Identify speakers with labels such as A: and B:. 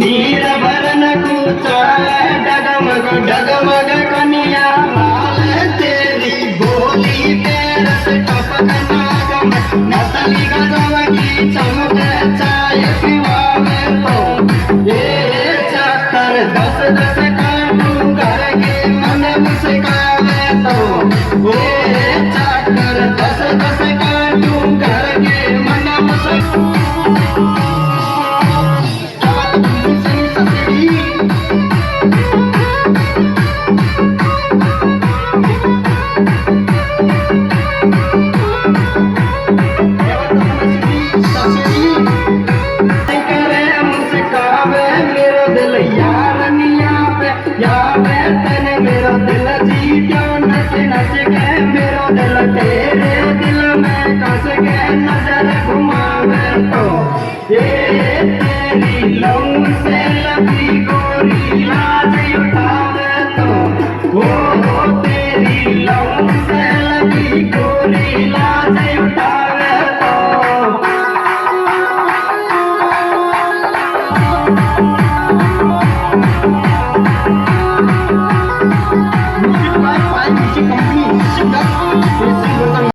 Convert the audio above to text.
A: नीर भरन कूचा डगमग डगमग कनिया लाल तेरी बोली के रस टपकना गमक नसली गजब की चमक चाय पिवावे तो ये चक्कर दस दस काटू करके मन मुस्कावे तो ये चक्कर दस दस काटू करके मन मुस्कावे तेरे दिल में कस के नजर घुमावे तो ये तेरी लहू से लगी गोरी लाज उठावे तो वो तेरी लहू से लगी गोरी लाज उठावे तो कंपनी